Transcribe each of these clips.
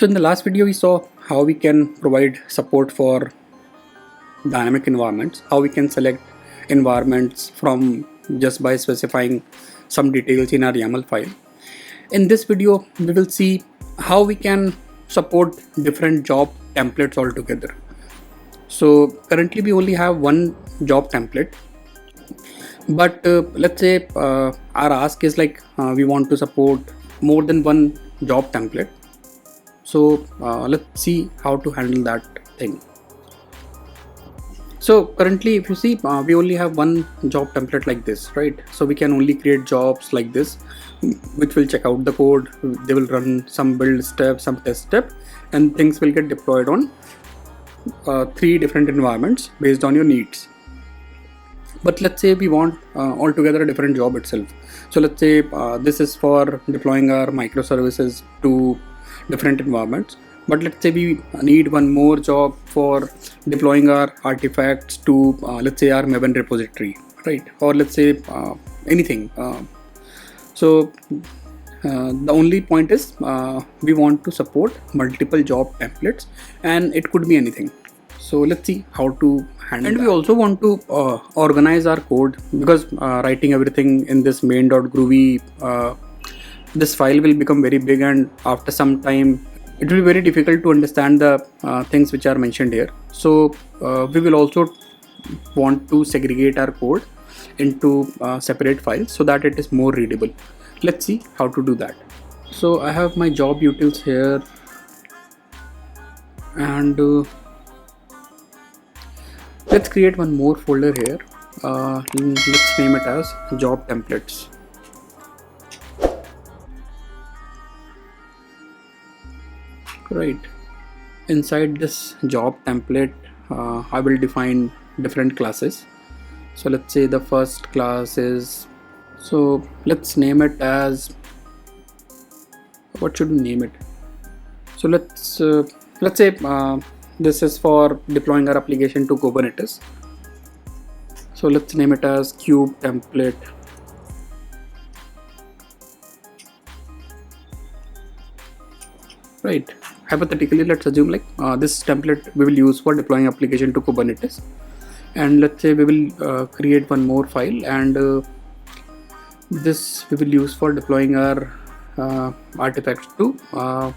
So in the last video, we saw how we can provide support for dynamic environments, how we can select environments from just by specifying some details in our YAML file. In this video, we will see how we can support different job templates altogether. So currently we only have one job template, but let's say our ask is like we want to support more than one job template. So let's see how to handle that thing. So currently, if you see, we only have one job template like this, right? So we can only create jobs like this, which will check out the code. They will run some build step, some test step, and things will get deployed on 3 different environments based on your needs. But let's say we want altogether a different job itself. So let's say this is for deploying our microservices to different environments. But let's say we need one more job for deploying our artifacts to let's say our Maven repository, right? Or let's say anything. So the only point is we want to support multiple job templates, and it could be anything. So let's see how to handle. And we also want to organize our code, because writing everything in this main.groovy, this file will become very big, and after some time it will be very difficult to understand the things which are mentioned here. So we will also want to segregate our code into separate files so that it is more readable. Let's see how to do that. So I have my job utils here, and let's create one more folder here. Let's name it as job templates. Right, inside this job template I will define different classes. So let's say the first class is, so let's name it as, what should we name it? So let's say this is for deploying our application to Kubernetes. So let's name it as cube template. Right, hypothetically let's assume like this template we will use for deploying application to Kubernetes, and let's say we will create one more file, and this we will use for deploying our artifacts to our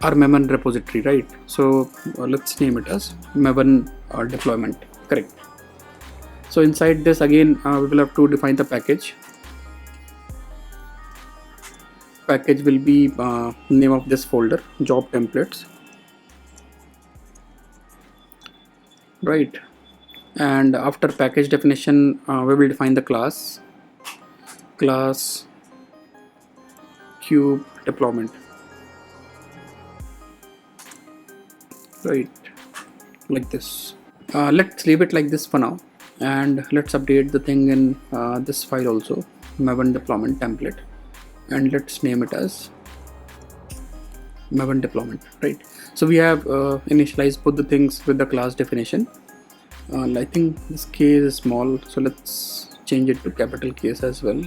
Maven repository, right? So let's name it as Maven deployment, correct? So inside this again we will have to define the package. Package will be name of this folder, job templates, right? And after package definition we will define the class cube deployment, right? Like this. Let's leave it like this for now, and let's update the thing in this file also, Maven deployment template, and let's name it as Maven deployment, right? So we have initialized both the things with the class definition. I think this case is small, so let's change it to capital case as well.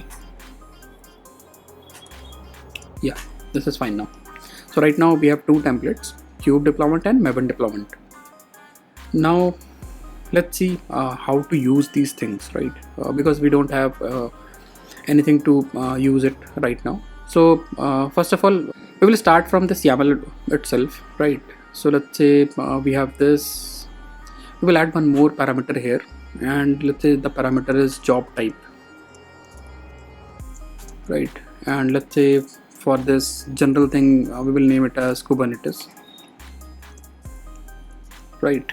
Yeah, this is fine now. So right now we have 2 templates, cube deployment and Maven deployment. Now let's see how to use these things, right? Because we don't have anything to use it right now. So first of all, we will start from this YAML itself, right? So let's say we have this, we will add one more parameter here, and let's say the parameter is job type, right? And let's say for this general thing we will name it as Kubernetes, right?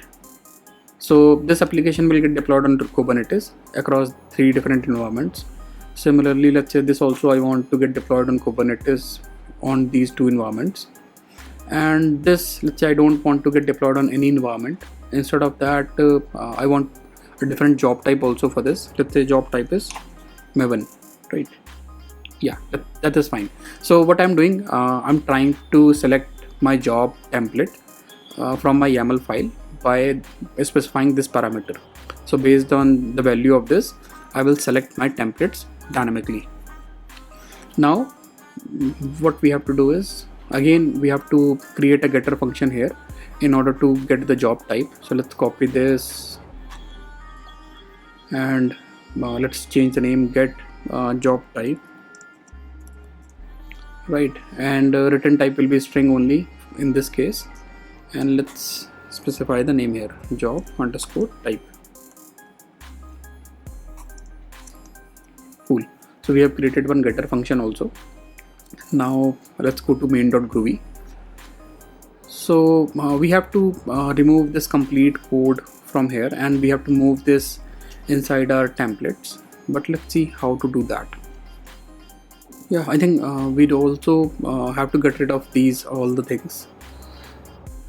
So this application will get deployed on Kubernetes across 3 different environments. Similarly, let's say this also I want to get deployed on Kubernetes on these 2 environments, and this, let's say I don't want to get deployed on any environment. Instead of that I want a different job type also for this. Let's say job type is Maven, right? Yeah, that is fine. So what I'm doing, I'm trying to select my job template from my YAML file by specifying this parameter. So based on the value of this, I will select my templates dynamically. Now what we have to do is again we have to create a getter function here in order to get the job type. So let's copy this and let's change the name, get job type, right, and return type will be string only in this case, and let's specify the name here, job underscore type. Cool. So we have created one getter function also. Now let's go to main.groovy. So we have to remove this complete code from here, and we have to move this inside our templates, but let's see how to do that. Yeah, I think we'd also have to get rid of these all the things.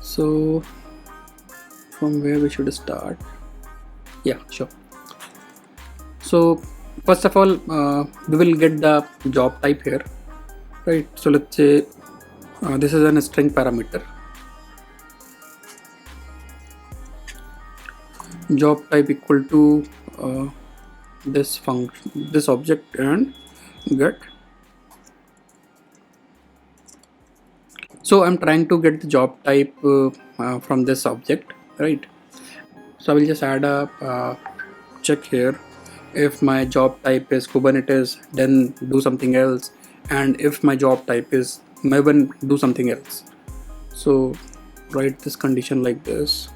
So from where we should start? Yeah, sure. So first of all, we will get the job type here, right? So let's say this is a string parameter, job type equal to this function, this object, and get. So I'm trying to get the job type from this object, right? So I will just add a check here. If my job type is Kubernetes, then do something else, and if my job type is Maven, do something else. So write this condition like this: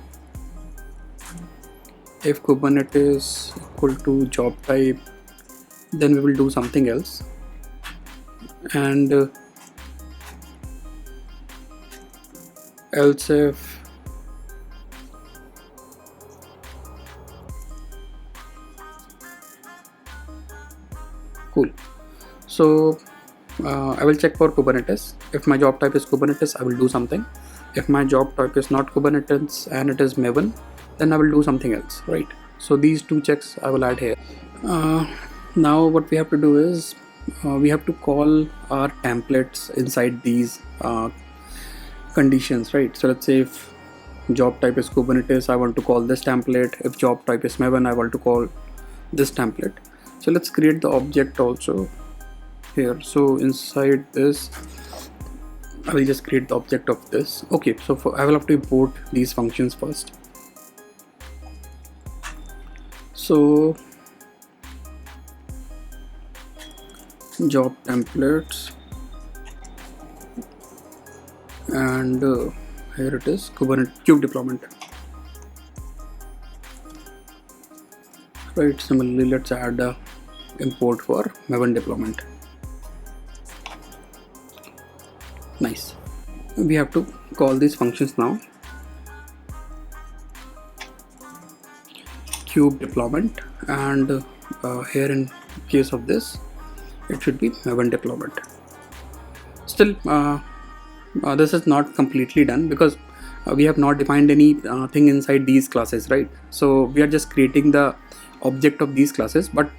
if Kubernetes equal to job type, then we will do something else, and else if cool. So I will check for Kubernetes. If my job type is Kubernetes, I will do something. If my job type is not Kubernetes and it is Maven, then I will do something else, right? So these two checks I will add here. Now what we have to do is we have to call our templates inside these conditions, right? So let's say if job type is Kubernetes, I want to call this template. If job type is Maven, I want to call this template. So let's create the object also here. So inside this, I will just create the object of this. Okay, so I will have to import these functions first. So job templates, and here it is, Kubernetes kube deployment. Right, similarly let's add a import for Maven deployment. Nice. We have to call these functions now. Kube deployment, and here in case of this, it should be Maven deployment. Still this is not completely done because we have not defined any thing inside these classes, right? So we are just creating the object of these classes, but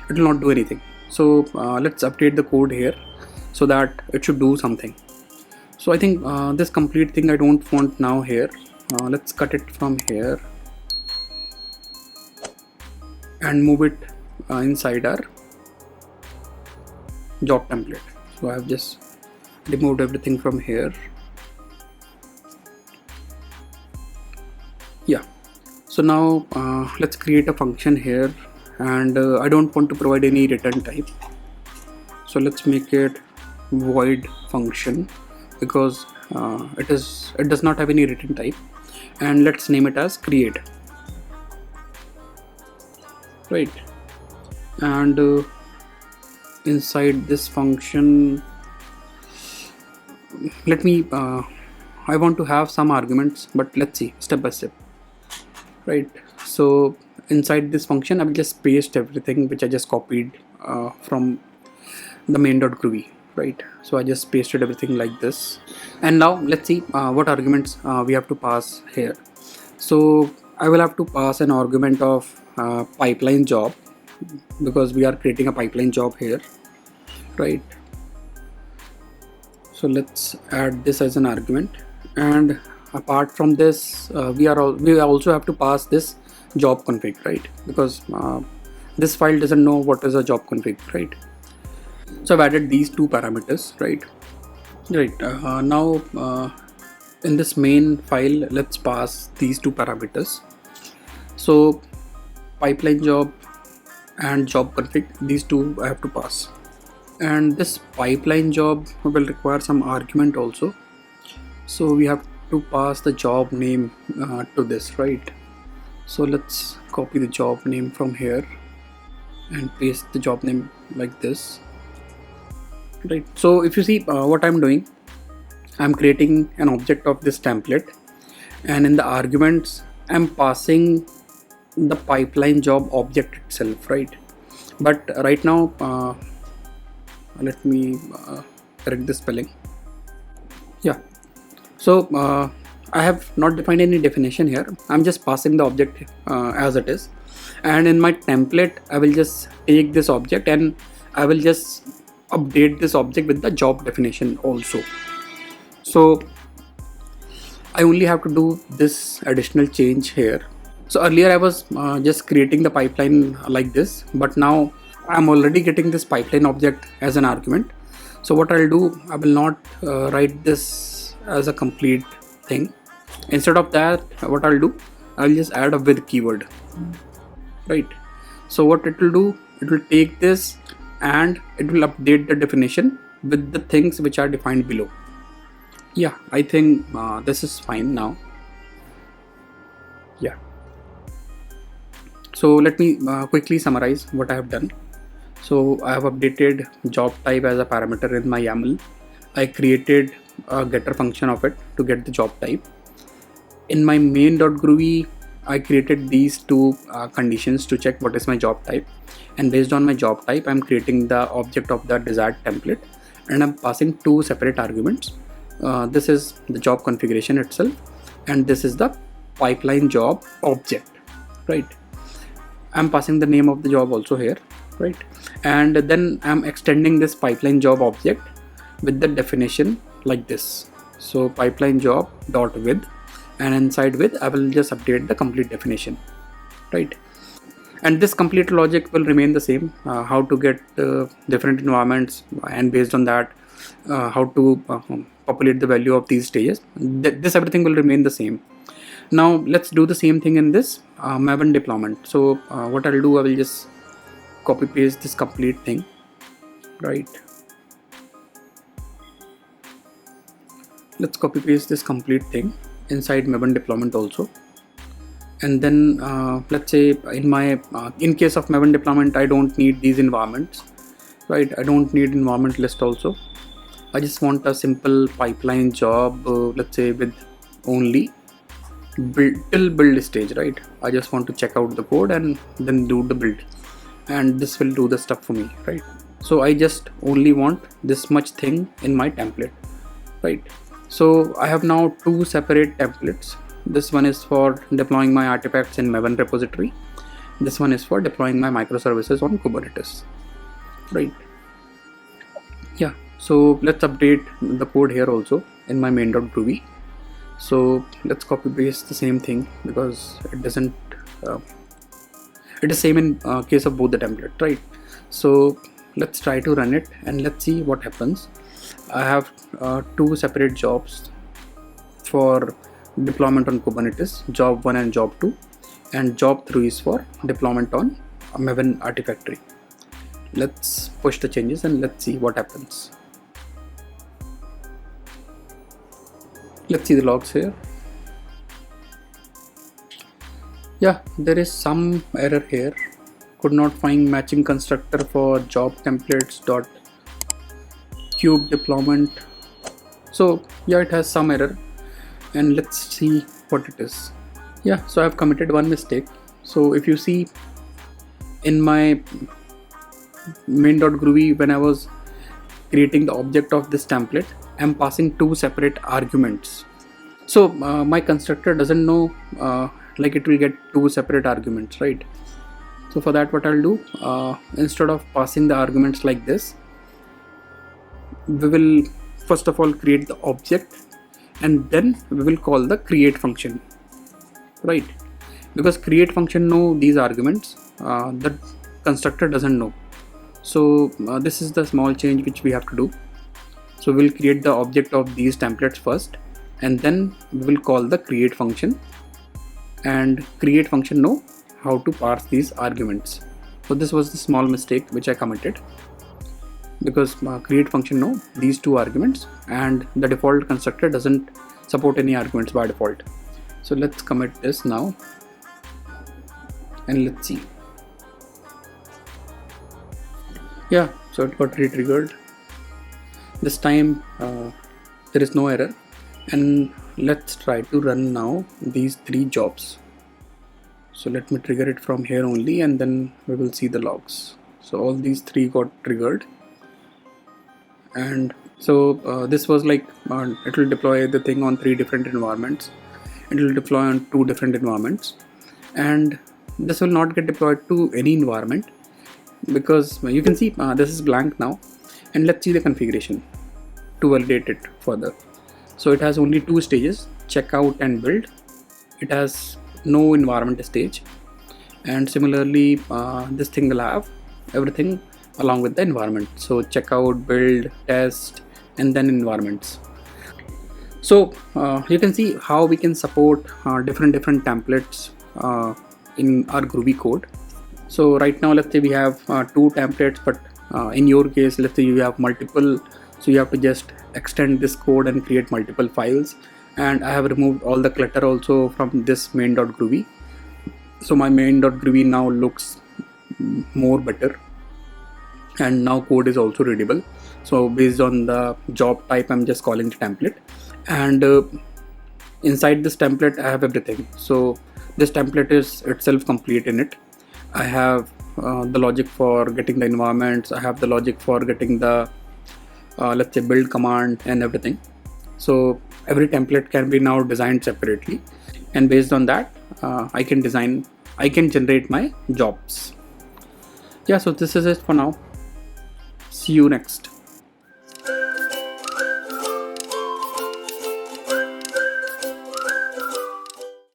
it will not do anything. So let's update the code here so that it should do something. So I think this complete thing I don't want now here. Let's cut it from here and move it inside our job template. So I have just removed everything from here. Yeah, so now let's create a function here, and I don't want to provide any return type, so let's make it void function because it does not have any return type, and let's name it as create, right? And inside this function, let me I want to have some arguments, but let's see step by step, right? So inside this function I will just paste everything which I just copied from the main.groovy, right? So I just pasted everything like this, and now let's see what arguments we have to pass here. So I will have to pass an argument of pipeline job because we are creating a pipeline job here, right? So let's add this as an argument, and apart from this we also have to pass this job config, right? Because this file doesn't know what is a job config, right? So I've added these two parameters, right? Right. Now in this main file, let's pass these two parameters. So pipeline job and job config, these two I have to pass. And this pipeline job will require some argument also. So we have to pass the job name to this, right? So let's copy the job name from here and paste the job name like this, right? So if you see what I'm doing, I'm creating an object of this template, and in the arguments I'm passing the pipeline job object itself, right? But right now let me correct the spelling. Yeah, so I have not defined any definition here. I'm just passing the object as it is, and in my template I will just take this object and I will just update this object with the job definition also. So I only have to do this additional change here. So earlier I was just creating the pipeline like this, but now I'm already getting this pipeline object as an argument. So what I'll do, I will not write this as a complete thing. Instead of that, what I'll do, I'll just add a with keyword, right? So what it will do, it will take this and it will update the definition with the things which are defined below. Yeah, I think this is fine now. Yeah. So let me quickly summarize what I have done. So I have updated job type as a parameter in my YAML. I created a getter function of it to get the job type. In my main.groovy, I created these two conditions to check what is my job type, and based on my job type, I'm creating the object of the desired template, and I'm passing two separate arguments. This is the job configuration itself, and this is the pipeline job object, right? I'm passing the name of the job also here, right? And then I'm extending this pipeline job object with the definition like this. So pipeline job dot with, and inside with I will just update the complete definition, right? And this complete logic will remain the same, how to get different environments, and based on that how to populate the value of these stages. This everything will remain the same. Now let's do the same thing in this Maven deployment. So what I'll do, I will just copy paste this complete thing, right? Let's copy paste this complete thing inside Maven deployment also. And then let's say in case of Maven deployment, I don't need these environments, right? I don't need environment list also. I just want a simple pipeline job, let's say with only till build stage, right? I just want to check out the code and then do the build, and this will do the stuff for me, right? So I just only want this much thing in my template, right? So I have now two separate templates. This one is for deploying my artifacts in Maven repository. This one is for deploying my microservices on Kubernetes, right? Yeah, so let's update the code here also in my main.groovy. So let's copy paste the same thing, because it doesn't it is same in case of both the template, right? So let's try to run it and let's see what happens. I have two separate jobs for deployment on Kubernetes, job 1 and job 2, and job 3 is for deployment on Maven Artifactory. Let's push the changes and let's see what happens. Let's see the logs here. Yeah, there is some error here. Could not find matching constructor for job templates dot cube deployment. So yeah, it has some error, and let's see what it is. Yeah, so I've committed one mistake. So if you see in my main.groovy, when I was creating the object of this template, I'm passing two separate arguments. So my constructor doesn't know like it will get two separate arguments, right? So for that, what I'll do, instead of passing the arguments like this, we will first of all create the object, and then we will call the create function, right? Because create function know these arguments, the constructor doesn't know. So this is the small change which we have to do. So we'll create the object of these templates first, and then we will call the create function, and create function know how to parse these arguments. So this was the small mistake which I committed, because create function know these two arguments, and the default constructor doesn't support any arguments by default. So let's commit this now, and let's see. Yeah, so it got re-triggered. This time there is no error, and let's try to run now these 3 jobs. So let me trigger it from here only, and then we will see the logs. So all these 3 got triggered, and so this was like it will deploy the thing on 3 different environments. It will deploy on 2 different environments, and this will not get deployed to any environment, because you can see this is blank now. And let's see the configuration to validate it further. So it has only 2 stages, checkout and build. It has no environment stage, and similarly this thing will have everything along with the environment. So checkout, build, test, and then environments. So you can see how we can support different templates in our Groovy code. So right now, let's say we have 2 templates, but in your case, let's say you have multiple, so you have to just extend this code and create multiple files. And I have removed all the clutter also from this main.groovy. So my main.groovy now looks more better, and now code is also readable. So based on the job type, I'm just calling the template, and inside this template I have everything. So this template is itself complete in it. I have the logic for getting the environments, I have the logic for getting the let's say build command and everything. So every template can be now designed separately, and based on that I can generate my jobs. Yeah, so this is it for now. See you next.